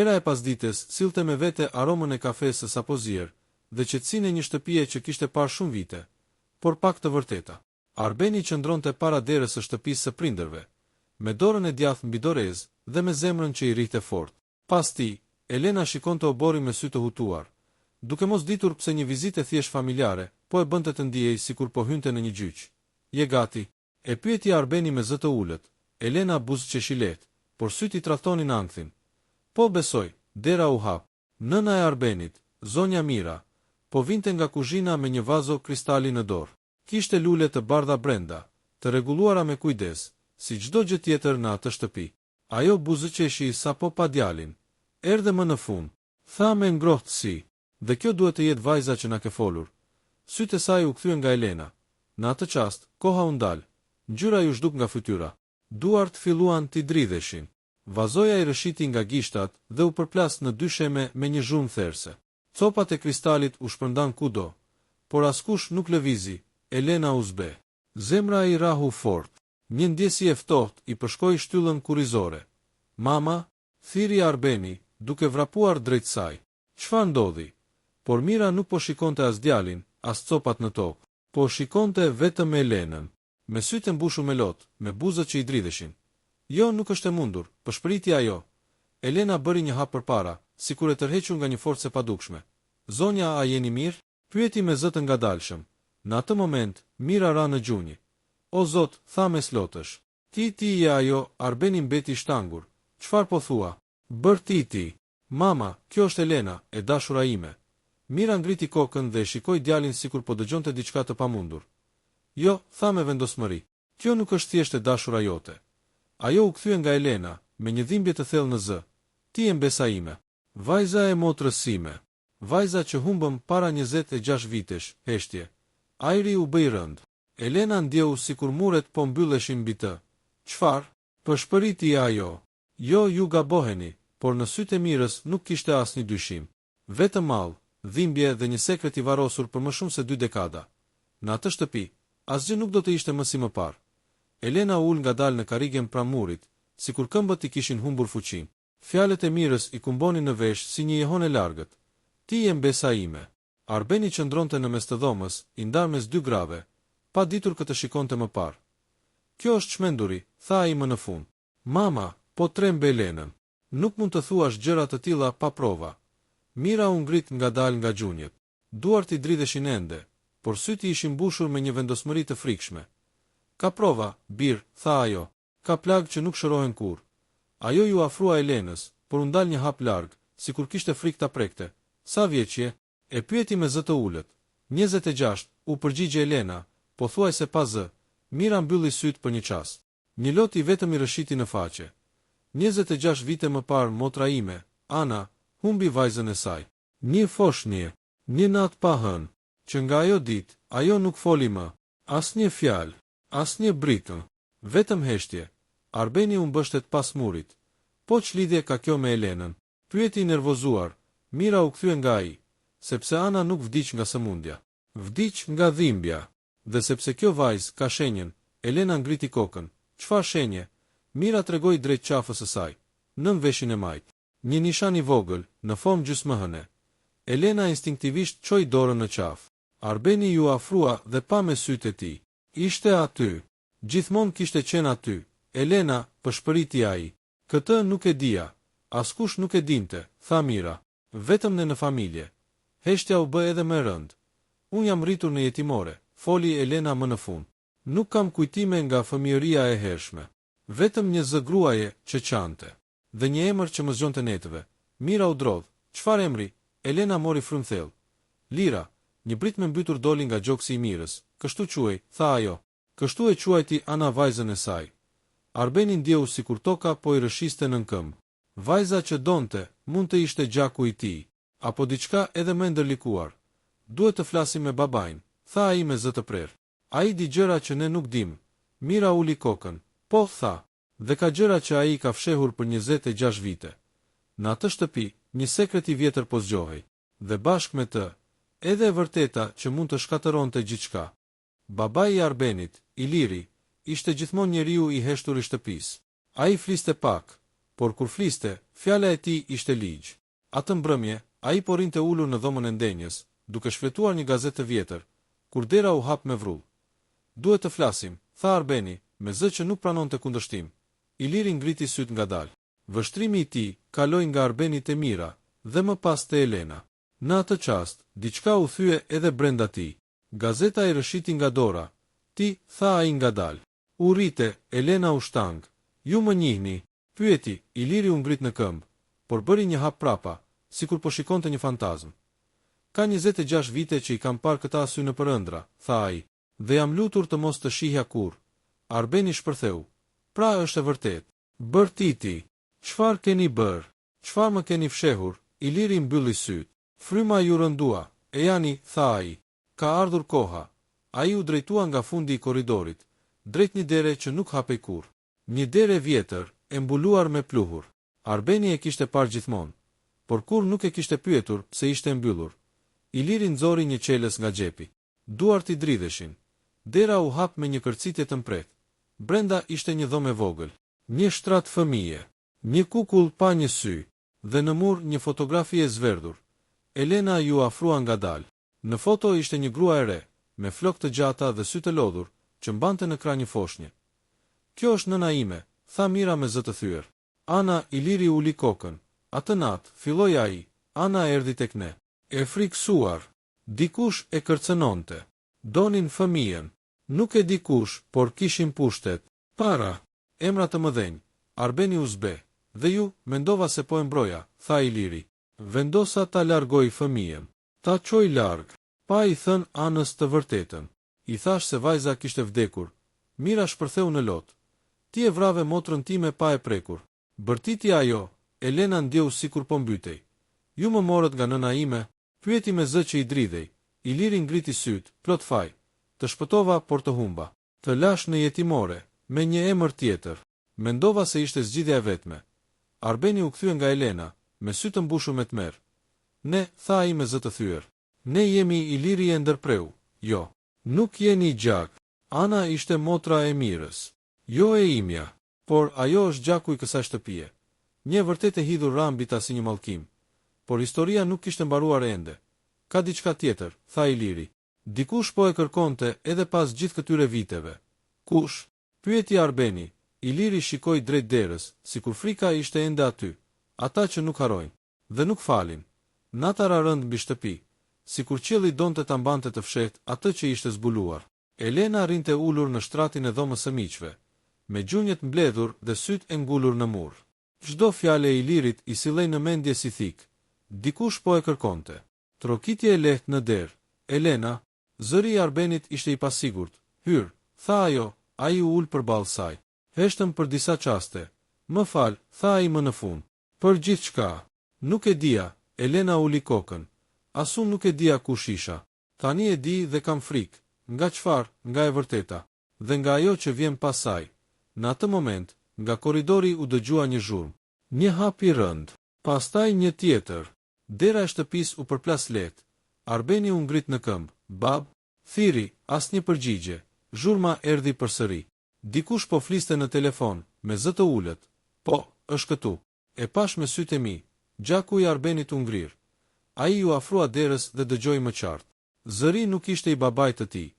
Era e pasdites sillte me vete aromën e kafesë së sapozier dhe qetësinë e një shtëpie që kishte parë shumë vite, por pak të vërteta. Arbeni qëndronte para derës së shtëpisë së prindërve, me dorën e djathtë mbi dorez dhe me zemrën që i rrihte fort. Pas tij, Elena shikonte oborin me sy të hutuar, duke mos ditur pse një vizitë thjesht familjare po e bënte të ndiej sikur po hynte në një gjyq. Je gati? E pyeti Arbeni me zë të ulët. Elena buzëqeshi lehtë, por syt i tradhtonin ankthin. Po besoj, dera u hap. Nëna e Arbenit, zonja Mira, po vinte nga kuzhina me një vazo kristali në dorë. Kishte lule të bardha brenda, të rregulluara me kujdes, si çdo gjë tjetër në atë shtëpi. Ajo buzëqeshi sapo pa djalin. Erdhe më në fund, tha me ngrohtësi, dhe kjo duhet të jetë vajza që na ke folur. Sytë e saj u kthyen nga Elena. Në atë çast, koha u ndal. Ngjyra ju zhduk nga fytyra. Duart filluan t'i dridheshin. Vazoja i rëshiti nga gishtat dhe u përplas në dy sheme me një zhurmë therse. Copat e kristalit u shpërndan kudo, por askush nuk lëvizi. Elena u zbe. Zemra i rahu fort. Një ndjesi e ftohtë i përshkoi shtyllën kurrizore. Mama, thiri Arbeni, duke vrapuar drejt saj. Çfarë ndodhi? Por Mira nuk po shikonte as djalin, as copat në tokë, po shikonte vetëm Elenën, me sytë mbushur me lot, me buzët që i dridheshin. Jo, nuk është e mundur, përshpëriti ajo. Elena bëri një hap përpara, sikur e tërhequr nga një forcë e padukshme. Zonja, a jeni mirë? Pyeti me zë të ngadalshëm. Në atë moment, Mira ra në gjunjë. O Zot, tha me slotësh. Ti je ajo, Arbeni mbeti shtangur. Çfarë po thua? Bërtiti. Mama, kjo është Elena, e dashura ime. Mira ngriti kokën dhe e shikoi djalin sikur po dëgjonte diçka të pamundur. Jo, tha me vendosmëri. Kjo nuk është thjesht e dashura jote. Ajo u kthye nga Elena, me një dhimbje të thellë në zë. Ti je mbesa ime. Vajza e motrës sime. Vajza që humbëm para 26 vitesh, heshtje. Ajri u bëi rënd. Elena ndjeu sikur muret po mbylleshin mbi të. Çfarë? Përshpëriti ajo. Jo, ju gaboheni, por në sytë e Mirës nuk kishte asnjë dyshim. Vetëm mall, dhimbje dhe një sekret i varrosur për më shumë se 2 dekada. Në atë shtëpi, asgjë nuk do të ishte më si më parë. Elena ul ngadalë në karrigen pranë murit, sikur këmbët i kishin humbur fuqinë. Fjalët e Mirës i kumbonin në vesh si një jehon e largët. Ti je mbesa ime. Arbeni qëndronte në mes të dhomës, i ndarë mes 2 grave, pa ditur këtë shikonte më parë. Kjo është çmenduri, tha ai më në fund. Mama, po trembe Elenën. Nuk mund të thuash gjëra të tilla pa prova. Mira u ngrit ngadalë nga gjunjët. Duart i dridheshin ende, por syti ishin mbushur me një vendosmëri të frikshme. Ka prova, bir, tha ajo. Ka plagë që nuk shërohen kur. Ajo ju afrua Elenës, por u ndal një hap larg, sikur kishte frikë ta prekte. Sa vjeç je? E pyeti me zë të ulët. 26, u përgjigje Elena, pothuajse pa zë. Mira mbylli syt për një çast. Një lot i vetëm i rëshiti në faqe. 26 vite më parë motra ime, Ana, humbi vajzën e saj. Një foshnje, një natë pa hënë, që nga ajo ditë, ajo nuk foli më. Asnjë fjalë, asnjë britën, vetëm heshtje. Arbeni u mbështet pas murit. Po ç'lidhje ka kjo me Elenën? Pyeti i nervozuar. Mira u kthye nga ai, sepse Ana nuk vdiq nga sëmundja. Vdiq nga dhimbja. Dhe sepse kjo vajzë ka shenjën, Elena ngriti kokën. Çfarë shenje? Mira tregoi drejt qafës së saj, nën veshin e majt. Një nishan i vogël, në formë gjysmëhëne. Elena instinktivisht çoi dorën në qafë. Arbeni ju afrua dhe pa me sytë e tij. Ishte aty. Gjithmonë kishte qenë aty. Elena, përshpëriti ai. Këtë nuk e dija. Askush nuk e dinte, tha Mira. Vetëm ne në familje. Heshtja u bë edhe më rënd. Unë jam rritur në jetimore, foli Elena më në fund. Nuk kam kujtime nga fëmijëria e hershme. Vetëm një zë gruaje që qante. Dhe një emër që më zgjonte netëve. Mira u drodh. Çfarë emri? Elena mori frymthell. Lira, një brit me mbytur doli nga gjoksi i Mirës. Kështu quaj, tha ajo. Kështu e quajti Ana vajzën e saj. Arbeni ndjeu sikur toka po i rëshiste nën këmbë. Vajza që donte, mund të ishte gjaku i tij, apo diçka edhe më ndërlikuar. Duhet të flasim me babain, tha ai me zë të prerë. Ai di gjëra që ne nuk dim. Mira uli kokën. Po, tha, dhe ka gjëra që ai ka fshehur për 26 vite. Në atë shtëpi, një sekret i vjetër po zgjohej, dhe bashkë me të, edhe e vërteta që mund të shkatëronte gjithçka. Babai i Arbenit, Iliri, ishte gjithmonë njeriu i heshtur i shtëpisë. Ai fliste pak, por kur fliste, fjala e tij ishte ligj. Atë mbrëmje, ai po rinte ulur në dhomën e ndenjës, duke shfletuar një gazetë të vjetër, kur dera u hap me vrull. Duhet të flasim, tha Arbeni, me zë që nuk pranonte kundërshtim. Iliri ngriti syt ngadalë. Vështrimi i tij kaloi nga Arbeni te Mira dhe më pas te Elena. Në atë çast, diçka u thye edhe brenda tij. Gazeta i rëshiti nga dora. Ti, tha ai ngadalë. U rrite, Elena u shtang. Ju më njihni, pyeti, Iliri u ngrit në këmbë, por bëri një hap prapa, sikur po shikonte një fantazm. Ka 26 vite që i kam parë këta sy në përëndra, tha ai, dhe jam lutur të mos të shihja kur. Arbeni shpërtheu. Pra është e vërtet. Bërtiti. Çfarë keni bërë? Çfarë më keni fshehur? Iliri mbylli syt. Fryma ju rëndua, e jani, tha ai. Ka ardhur koha. Ai u drejtua nga fundi i korridorit, drejt një dere që nuk hapej kur. Një dere vjetër, e mbuluar me pluhur. Arbeni e kishte parë gjithmonë, por kur nuk e kishte pyetur pse ishte mbyllur. Iliri nxori një çelës nga xhepi. Duart i dridheshin. Dera u hap me një kërcitje të mpret. Brenda ishte një dhomë e vogël, një shtrat fëmije, një kukull pa një sy, dhe në mur një fotografi e zverdhur. Elena ju afrua ngadalë. Në foto ishte një grua e re, me flokë të gjata dhe sy të lodhur, që mbante në krah një foshnjë. Kjo është nëna ime, tha Mira me zë të thyer. Ana, Iliri uli kokën. Atë natë, filloi ai, Ana erdhi tek ne. E friksuar. Dikush e kërcënonte. Donin fëmijën. Nuk e dikush, por kishin pushtet. Para. Emra të mëdhenj. Arbeni u zbe. Dhe ju, mendova se po e mbroja, tha Iliri. Vendosa ta largoj fëmijën. Ta çoj larg. Pa i thën Anës të vërtetën. I thash se vajza kishte vdekur. Mira shpërtheu në lot. Ti e vrave motrën time pa e prekur. Bërtiti ajo, Elena ndjeu sikur po mbytej. Ju më morët nga nëna ime, pyeti me zë që i dridhej. Iliri ngriti syt, plot faj. Të shpëtova por të humba. Të lash në jetimore, me një emër tjetër. Mendova se ishte zgjidhja e vetme. Arbeni u kthye nga Elena, me sy të mbushur me tmerr. Ne, tha ai me zë të thyer. Ne jemi Iliri e ndërpreu. Jo. Nuk jeni gjak. Ana ishte motra e Mirës. Jo e imja. Por ajo është gjaku i kësaj shtëpie. Një vërtet e hidhur rambita si një mallkim. Por historia nuk kishte mbaruar ende. Ka diçka tjetër, tha Iliri. Dikush po e kërkonte edhe pas gjithë këtyre viteve. Kush? Pyeti Arbeni. Iliri shikoi drejt derës, sikur frika ishte ende aty. Ata që nuk harojnë dhe nuk falin. Nata ra rënd mbi shtëpi, sikur qielli donte ta mbante të fshehtë atë që ishte zbuluar. Elena rinte ulur në shtratin e dhomës së miqve, me gjunjët mbledhur dhe syt e ngulur në mur. Çdo fjalë e Ilirit i sillej në mendje si thik. Dikush po e kërkonte. Trokitje e lehtë në derë. Elena, zëri i Arbenit ishte i pasigurt. Hyr, tha ajo, ai u ul përballë saj. Heshtëm për disa çaste. Më fal, tha ai më në fund. Për gjithçka. Nuk e dija, Elena uli kokën. Asun nuk e dija kush isha. Tani e di dhe kam frikë. Nga çfarë? Nga e vërteta. Dhe nga ajo që vjen pas saj. Në atë moment, nga korridori u dëgjua një zhurmë. Një hap i rënd. Pastaj një tjetër. Dera e shtëpisë u përplas lehtë. Arbeni u ngrit në këmbë. Bab, thiri, asnjë përgjigje. Zhurma erdhi përsëri. Dikush po fliste në telefon, me zë të ulët. Po, është këtu. E pash me sytë e mi. Gjaku i Arbenit u ngrir. Ai u afrua derës dhe dëgjoi më qartë. Zëri nuk ishte i babait të tij.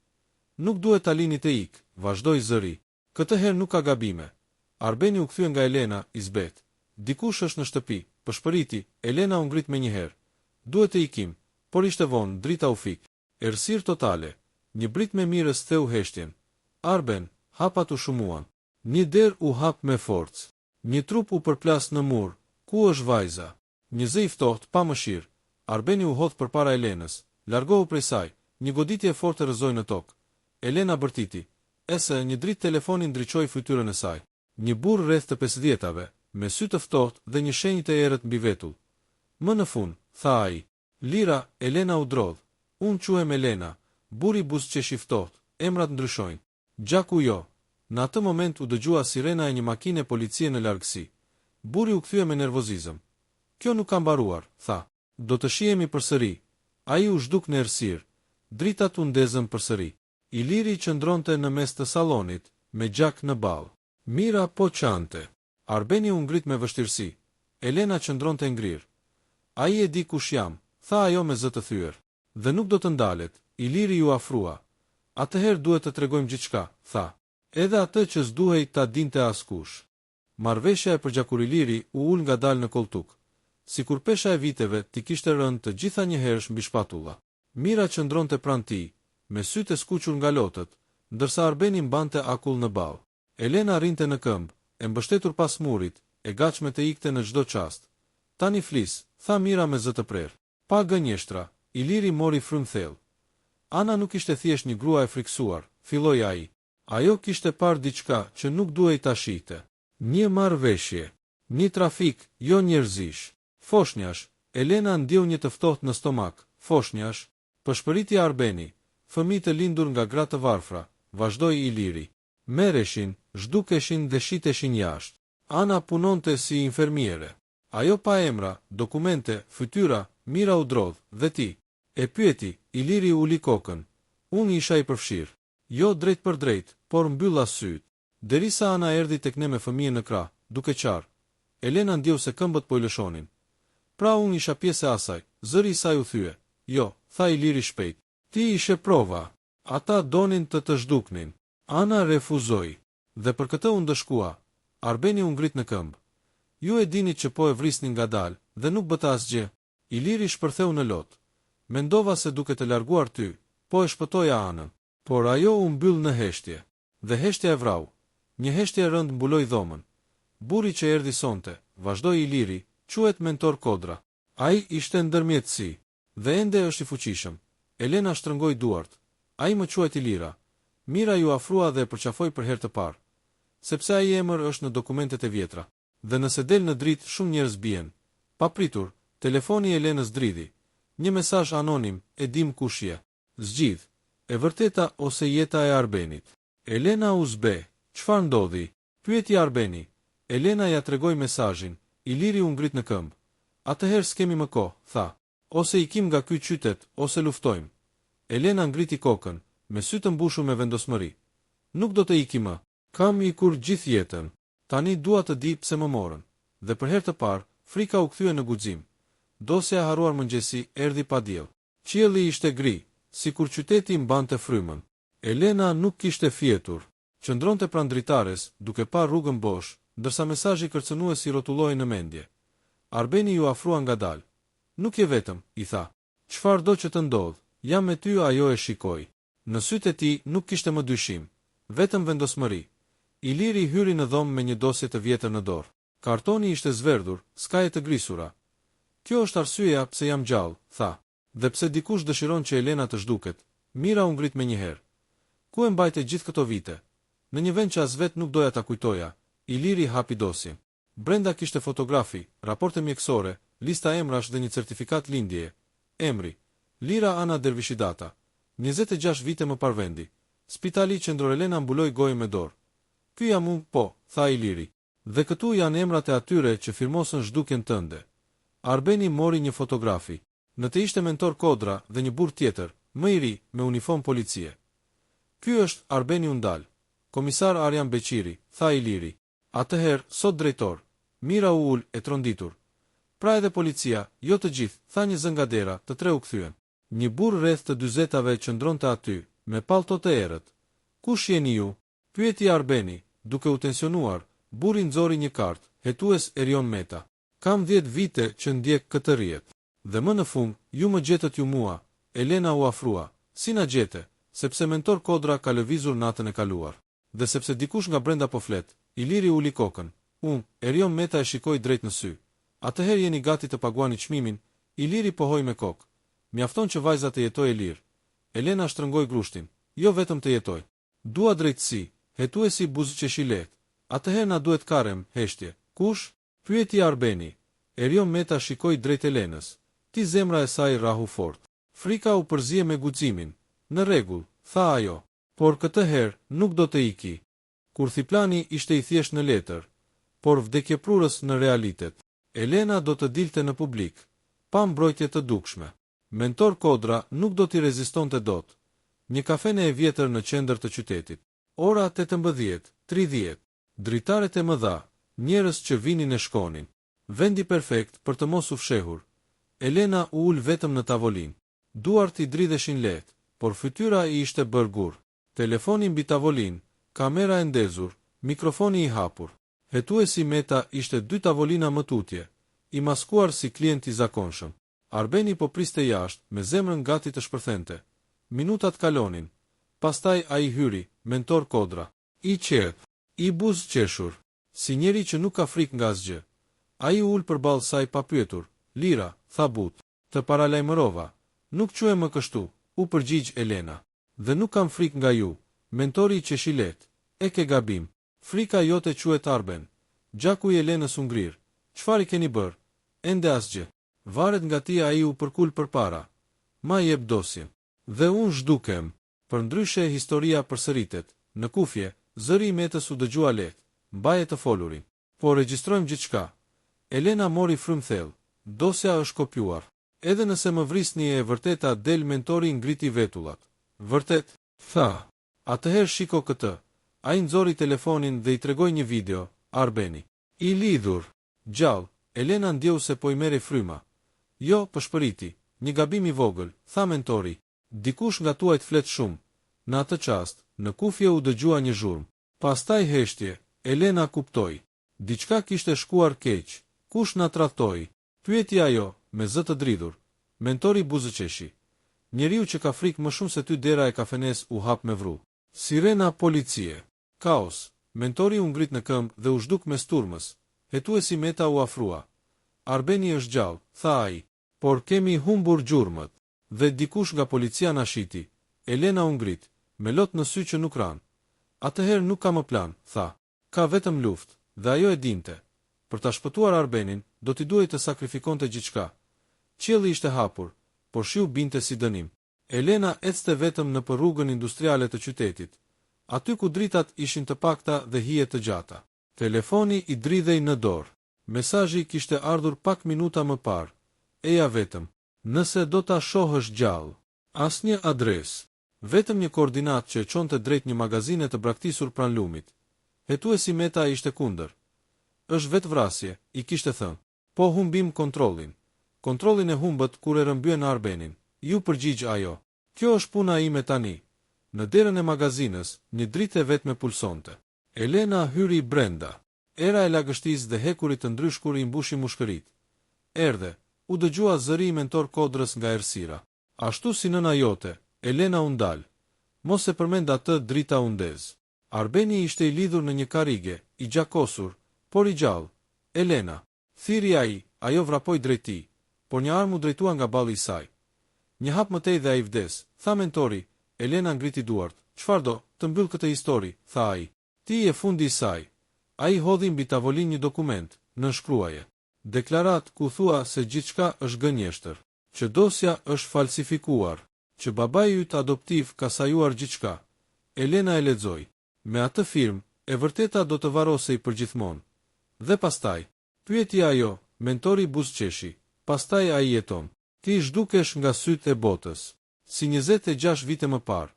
Nuk duhet ta lini të ikë, vazhdoi zëri. Këtë herë nuk ka gabime. Arbeni u kthye nga Elena, i zbet. Dikush është në shtëpi, pëshpëriti, Elena u ngrit menjëherë. Duhet të ikim, por ishte vonë, drita u fik. Errësirë totale. Një brit me mirës theu heshtjen. Arben, hapat u shumuan. Një derë u hap me forcë. Një trup u përplas në mur. Ku është vajza? Një zë i ftohtë, pa mëshirë. Arbeni u hodh përpara Elenës. Largohu prej saj. Një goditje e fortë rrëzoi në tokë. Elena bërtiti. Ese një dritë telefonin ndriçoi fytyrën e saj. Një burr rreth të 50-tave, me sy të ftohtë dhe një shenjë të errët mbi vetull. Më në fund, tha ai. Lira, Elena u drodh. Unë quhem Elena. Burri buzëqesh i ftohtë. Emrat ndryshojnë. Gjaku jo. Në atë moment u dëgjua sirena e një makine policie në largësi. Burri u kthye me nervozizëm. Kjo nuk ka mbaruar, tha. Do të shihemi përsëri. Ai u zhduk në errësirë. Dritat u ndezën përsëri. Iliri qëndronte në mes të sallonit, me gjak në ballë. Mira po qante. Arbeni u ngrit me vështirësi. Elena qëndronte ngrirë. Ai e di kush jam, tha ajo me zë të thyer. Dhe nuk do të ndalet, Iliri ju afrua. Atëherë duhet të tregojmë gjithçka, tha. Edhe atë që s'duhej ta dinte askush. Marrveshja e përgjakur Iliri u ul ngadalë në koltuk. Sikur pesha e viteve ti kishte rënë të gjitha njëherësh mbi shpatulla. Mira qëndronte pranë tij, me sytë e skuqur nga lotët, ndërsa Arbeni mbante akull në ball. Elena rinte në këmbë, e mbështetur pas murit, e gatshme të ikte në çdo çast. Tani flis, tha Mira me zë të prerë. Pa gënjeshtra, Iliri mori frymë thellë. Ana nuk ishte thjesht një grua e friksuar, filloi ai. Ajo kishte parë diçka që nuk duhej ta shihte. Një marrëveshje, një trafik, jo njerëzish. Foshnjash, Elena ndjeu një të ftohtë në stomak. Foshnjash, pëshpëriti Arbeni, fëmijë të lindur nga gra të varfra, vazhdoi Iliri. Merreshin, zhdukeshin dhe shiteshin jashtë. Ana punonte si infermiere. Ajo pa emra, dokumente, fytyra, Mira u drodh, dhe ti. E pyeti, Iliri uli kokën. Unë isha i përfshirë. Jo drejt për drejt, por mbylla syt. Derisa Ana erdhi tek ne me fëmijën në krah, duke qarë. Elena ndjeu se këmbët po i lëshonin. Pra unë isha pjesë e asaj, zëri i saj u thye. Jo, tha Iliri shpejt. Ti ishe prova. Ata donin të zhduknin. Ana refuzoi. Dhe për këtë u ndëshkua. Arbeni u ngrit në këmbë. Ju e dini që po e vrisnin ngadalë dhe nuk bëta asgjë. Iliri shpërtheu në lot. Mendova se duke të larguar ty, po e shpëtoja Anën. Por ajo u mbyll në heshtje. Dhe heshtja e vrau. Një heshtje rënd mbuloi dhomën. Burri që erdhi sonte, vazhdoi Iliri, quhet Mentor Kodra. Ai ishte ndërmjetësi, dhe ende është i fuqishëm. Elena shtrëngoi duart. Ai më quhet Ilira. Mira ju afrua dhe e përqafoi për herë të parë. Sepse ai emër është në dokumentet e vjetra. Dhe nëse del në dritë shumë njerëz bien. Papritur, telefoni i Elenës dridhi. Një mesazh anonim, e dim kush je. Zgjidh, e vërteta ose jeta e Arbenit. Elena u zbe, çfarë ndodhi? Pyeti Arbeni. Elena ja tregoi mesazhin. Iliri u ngrit në këmbë. Atëherë s'kemi më kohë, tha. Ose ikim nga ky qytet, ose luftojmë. Elena ngriti kokën, me sy të mbushur me vendosmëri. Nuk do të ikim më. Kam ikur gjithë jetën. Tani dua të di pse më morën. Dhe për herë të parë, frika u kthye në guxim. Dosja e haruar mëngjesi erdhi pa diell. Qielli ishte gri, sikur qyteti mbante frymën. Elena nuk kishte fjetur. Qëndronte pranë dritares, duke parë rrugën bosh, ndërsa mesazhi kërcënues i rrotulloi në mendje. Arbeni ju afrua ngadalë. Nuk je vetëm, i tha. Çfarëdo që të ndodh, jam me ty, ajo e shikoi. Në sytë e tij nuk kishte më dyshim, vetëm vendosmëri. Iliri hyri në dhomë me një dosje të vjetër në dorë. Kartoni ishte zverdhur, skaje të grisura. Kjo është arsyeja pse jam gjallë, tha. Dhe pse dikush dëshiron që Elena të zhduket. Mira u ngrit menjëherë. Ku e mbajte gjithë këto vite? Në një vend që as vet nuk doja ta kujtoja. Iliri hapi dosjen. Brenda kishte fotografi, raporte mjekësore, lista emrash dhe një certifikat lindjeje. Emri: Lira Ana Dervishidata. 26 vite më parvendi. Spitali Qendror. Elena mbuloi gojën me dorë. Ky jam unë, po, tha Iliri. Dhe këtu janë emrat e atyre që firmosën zhdukjen tënde. Arbeni mori një fotografi. Në të ishte Mentor Kodra dhe një burr tjetër, më i ri, me uniformë policie. Ky është Arbeni Undal. Komisar Arjan Beqiri, tha Iliri. Atëherë, sot drejtor. Mira u ul e tronditur. Pra edhe policia, jo të gjithë, tha një zë nga dera, të tre u kthyen. Një burr rreth të 40-tave qëndronte aty, me pallto të errët. Kush jeni ju? Pyeti Arbeni, duke u tensionuar. Burri nxori një kartë, hetues Erion Meta. Kam 10 vite që ndjek këtë rrjet. Dhe më në fund, ju më gjetët ju mua. Elena u afrua. Si na gjete? Sepse Mentor Kodra ka lëvizur natën e kaluar. Dhe sepse dikush nga brenda po flet, Iliri uli kokën. Erion Meta e shikoi drejt në sy. Atëherë jeni gati të paguani çmimin? Iliri pohoi me kokë. Mjafton që vajza të jetojë e lirë. Elena shtrëngoi grushtin. Jo vetëm të jetojë. Dua drejtësi, hetuesi Buzëqeshilet. Atëherë na duhet karem, heshtje. Kush? Pyeti Arbeni. Erion Meta shikoi drejt Elenës. Ti zemra e saj rahu fort. Frika u përzie me guximin. Në rregull, tha ajo. Por këtë herë nuk do të iki. Kurthiplani ishte i thjesht në letër, por vdekjeprurës në realitet. Elena do të dilte në publik, pa mbrojtje të dukshme. Mentor Kodra nuk do t'i rezistonte dot. Një kafene e vjetër në qendër të qytetit. Ora 18:30. Dritaret e mëdha, njerëz që vinin e shkonin. Vendi perfekt për të mos u fshehur. Elena u ul vetëm në tavolinë. Duart i dridheshin lehtë, por fytyra i ishte bërë gur. Telefoni mbi tavolinë, kamera e ndezur, mikrofoni i hapur. Hetuesi Meta ishte 2 tavolina më tutje, i maskuar si klient i zakonshëm. Arbeni po priste jashtë, me zemrën gati të shpërthente. Minutat kalonin. Pastaj ai hyri, mentor Kodra. I qep, i buzë qeshur, si njeri që nuk ka frikë nga asgjë. Ai u ul përballë saj pa pyetur. Lira, tha but, të paralajmërova. Nuk quhe më kështu, u përgjigj Elena. Dhe nuk kam frikë nga ju, mentori i qeshilet. E ke gabim. Frika jote quhet Arben. Gjaku i Elenës u ngrir. Çfarë i keni bërë? Ende asgjë. Varet nga ti, ai u përkul përpara. Ma jep dosjen. Dhe unë zhdukem. Përndryshe historia përsëritet. Në kufje, zëri i Metës u dëgjua lehtë. Mbaje të folurin. Po regjistrojmë gjithçka. Elena mori frymë thellë. Dosja është kopjuar. Edhe nëse më vrisni e vërteta, del mentori ngriti vetullat. Vërtet, tha. Atëherë shiko këtë. Ai nxori telefonin dhe i tregoi një video, Arbeni. I lidhur. Gjallë, Elena ndjeu se po i merri fryma. Jo, pëshpëriti, një gabim i vogël, tha mentori. Dikush nga tuajt flet shumë. Në atë çast, në kufje u dëgjua një zhurmë. Pastaj heshtje, Elena kuptoi. Diçka kishte shkuar keq. Kush na tradhtoi? Pyeti ajo, me zë të dridhur. Mentori buzëqeshi. Njeriu që ka frikë më shumë se ty, dera e kafenes u hap me vru. Sirena policie. Kaos. Mentori u ngrit në këmbë dhe u zhduk me sturmës. Hetuesi Meta u afrua. Arbeni është gjallë, tha ai, por kemi humbur gjurmët. Dhe dikush nga policia na shiti. Elena u ngrit, me lot në sy që nuk ran. Atëherë nuk ka më plan, tha. Ka vetëm luftë, dhe ajo e dinte. Për ta shpëtuar Arbenin, do t'i duhej të sakrifikonte gjithçka. Qielli ishte hapur, por shiu binte si dënim. Elena ecte vetëm në për rrugën industriale të qytetit. Aty ku dritat ishin të pakta dhe hije të gjata. Telefoni i dridhej në dorë. Mesazhi kishte ardhur pak minuta më parë. Eja vetëm. Nëse do ta shohësh gjallë. Asnjë adresë. Vetëm një koordinat që e çonte drejt një magazine të braktisur pranë lumit. Hetuesi Meta ishte kundër. Është vetë vrasje, i kishte thënë. Po humbim kontrollin. Kontrollin e humbët kur e rëmbyen Arbenin. Ju përgjigj ajo. Kjo është puna ime tani. Në derën e magazinës, një dritë vetme pulsonte. Elena hyri brenda. Era e lagështisë dhe hekurit të ndryshkur i mbushi mushkërit. Erdhe, u dëgjua zëri i mentor Kodrës nga errësira. Ashtu si nëna jote, Elena u ndal. Mos e përmend atë, drita u ndez. Arbeni ishte i lidhur në një karrige, i gjakosur, por i gjallë. Elena, thiri ai, ajo vrapoi drejt tij, por një armë u drejtua nga balli i saj. Një hap më tej dhe ai vdes, tha mentori. Elena ngriti duart. Çfarë do, të mbyll këtë histori, tha ai. Ti je fundi i saj. Ai hodhi mbi tavolinë një dokument, nënshkruaje. Deklarat ku thua se gjithçka është gënjeshtër, që dosja është falsifikuar, që babai yt adoptiv ka sajuar gjithçka. Elena e lexoi. Me atë firmë, e vërteta do të varrosej përgjithmonë. Dhe pastaj, pyeti ajo, mentori buzëqeshi. Pastaj ai jeton. Ti zhdukesh nga sytë e botës. Si 26 vite më parë.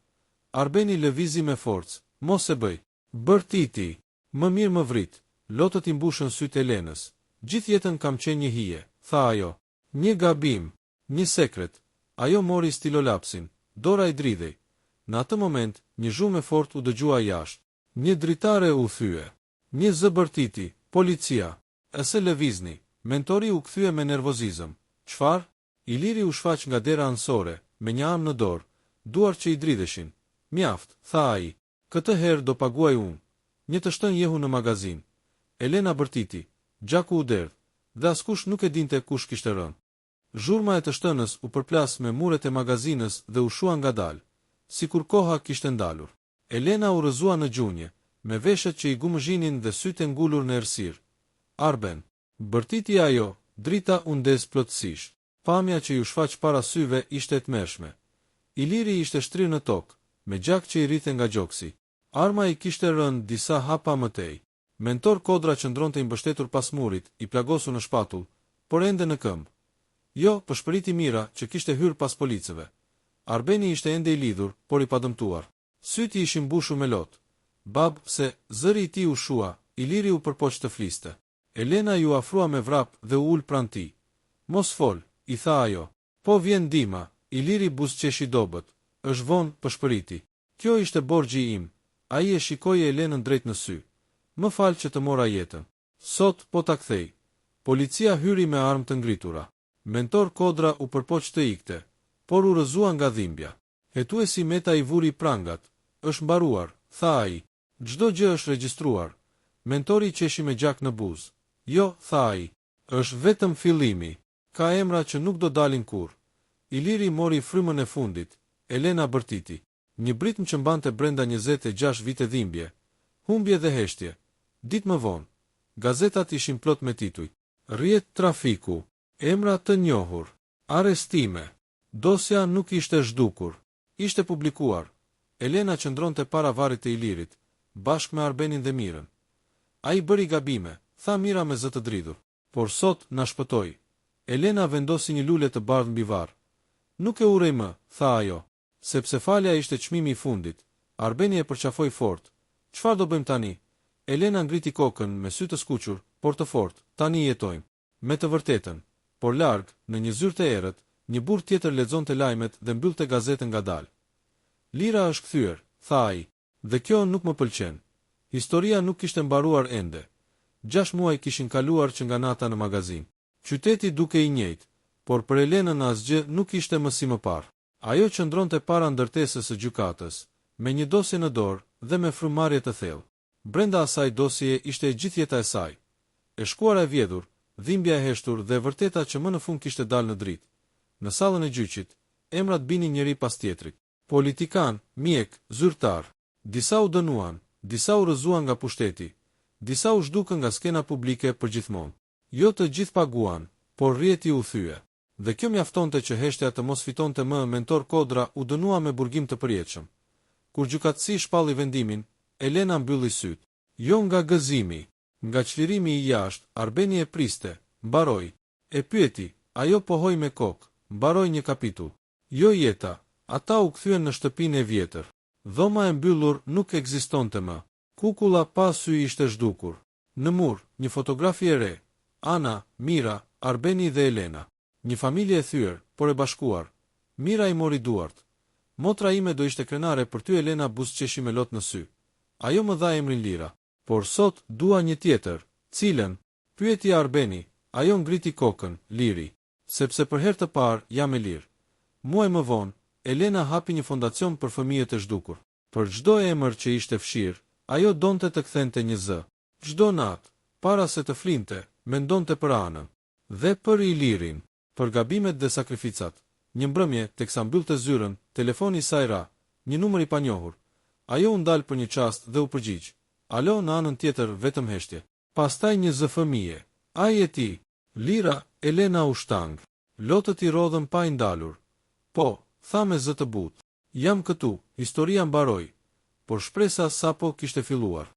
Arbeni lëvizi me forcë. Mos e bëj. Bërtiti. Më mirë më vrit. Lotët i mbushën sytë Elenës. Gjithë jetën kam qenë një hije, tha ajo. Një gabim. Një sekret. Ajo mori stilolapsin. Dora i dridhej. Në atë moment, një zhumë e fort u dëgjua jashtë. Një dritare u thye. Një zë bërtiti. Policia. Ese lëvizni. Mentori u kthye me nervozizëm. Çfarë? Iliri u shfaq nga dera anësore, me një amë në dorë, duar që i dridheshin. Mjaft, tha ai. Këtë herë do paguaj unë. Një të shtën jehu në magazin. Elena bërtiti. Gjaku u derdh, dhe askush nuk e dinte kush kishte rënë. Zhurma e të shtënës u përplas me muret e magazinës dhe u shua ngadalë, sikur koha kishte ndalur. Elena u rrëzua në gjunje, me veshët që i gumëzhinin dhe sytë ngulur në errësirë. Arben. Bërtiti ajo, drita u ndez plotësisht. Pamja që ju shfaq para syve ishte e tmerrshme. Iliri ishte shtrirë në tokë, me gjak që i rrite nga gjoksi. Arma i kishte rënë disa hapa më tej. Mentor Kodra qëndronte i mbështetur pas murit, i plagosur në shpatull, por ende në këmbë. Jo, pëshpëriti mira që kishte hyrë pas policëve. Arbeni ishte ende i lidhur, por i padëmtuar. Syti ishin mbushur me lot. Bab, se zëri i tij u shua, Iliri u përpoq të fliste. Elena ju afrua me vrap dhe u ul pranë tij. Mos fol, i tha ajo. Po vjen dima, Iliri buzëqeshi dobët. Është vonë, pëshpëriti. Kjo ishte borxhi im. Ai e shikoi Elenën drejt në sy. Më fal që të mora jetën. Sot po ta kthej. Policia hyri me armë të ngritura. Mentor Kodra u përpoq të ikte, por u rrëzua nga dhimbja. Hetuesi Meta i vuri prangat. Është mbaruar, tha ai. Çdo gjë është regjistruar. Mentori qeshi me gjak në buzë. Jo, tha ai. Është vetëm fillimi. Ka emra që nuk do dalin kurrë. Iliri mori frymën e fundit. Elena bërtiti. Një britm që mbante brenda 26 vite dhimbje. Humbje dhe heshtje. Ditë më vonë. Gazetat ishin plot me tituj. Rrjet trafiku. Emra të njohur. Arrestime. Dosja nuk ishte zhdukur. Ishte publikuar. Elena qëndronte para varrit të Ilirit, bashkë me Arbenin dhe Mirën. Ai bëri gabime, tha Mira me zë të dridhur. Por sot na shpëtoi. Elena vendosi një lule të bardhë mbi varr. Nuk e urrej më, tha ajo, sepse falja ishte çmimi i fundit. Arbeni e përqafoi fort. Çfarë do bëjmë tani? Elena ngriti kokën me sy të skuqur, por të fortë. Tani jetojmë. Me të vërtetën. Por larg, në një zyrë të errët, një burr tjetër lexonte lajmet dhe mbyllte gazetën ngadalë. Lira është kthyer, tha ai, dhe kjo nuk më pëlqen. Historia nuk kishte mbaruar ende. 6 muaj kishin kaluar që nga nata në magazin. Qyteti duke i njëjtë, por për Elenën asgjë nuk ishte më si më parë. Ajo qëndronte para ndërtesës së gjykatës, me një dosje në dorë dhe me frymëmarrje të thellë. Brenda asaj dosjeje ishte e gjithë jeta e saj. E shkuara e vjedhur, dhimbja e heshtur dhe vërteta që më në fund kishte dalë në dritë. Në sallën e gjyqit, emrat binin njëri pas tjetrit. Politikan, mjek, zyrtar. Disa u dënuan, disa u rrëzuan nga pushteti, disa u zhdukën nga skena publike përgjithmonë. Jo të gjithë paguan, por rrjeti u thye. Dhe kjo mjaftonte që heshtja të mos fitonte më. Mentor Kodra u dënua me burgim të përjetshëm. Kur gjykatësi shpalli vendimin, Elena mbylli syt. Jo nga gëzimi, nga çlirimi i jashtë. Arbeni e priste, mbaroi. E pyeti, ajo pohoi me kokë, mbaroi një kapitull. Jo jeta, ata u kthyen në shtëpinë e vjetër. Dhoma e mbyllur nuk ekzistonte më. Kukulla pa sy ishte zhdukur. Në mur, një fotografi e re. Ana, Mira, Arbeni dhe Elena. Një familje e thyer, por e bashkuar. Mira i mori duart. Motra ime do ishte krenare për ty, Elena buzëqeshi me lot në sy. Ajo më dha emrin Lira. Por sot dua një tjetër. Cilën? Pyeti Arbeni. Ajo ngriti kokën, Liri. Sepse për herë të parë jam e lirë. Muaj më vonë, Elena hapi një fondacion për fëmijët e zhdukur. Për çdo emër që ishte fshirë, ajo donte të kthente një zë. Çdo natë, para se të flinte, mendonte për Anën dhe për Ilirin, për gabimet dhe sakrificat. Një mbrëmje, teksa mbyllte zyrën, telefoni i saj ra, një numër i panjohur. Ajo u ndal për një çast dhe u përgjigj. Alo, në anën tjetër vetëm heshtje. Pastaj një zë fëmije. Ai e ti? Lira, Elena u shtang. Lotët i rodhën pa i ndalur. Po, tha me zë të butë. Jam këtu, historia mbaroi. Por shpresa sapo kishte filluar.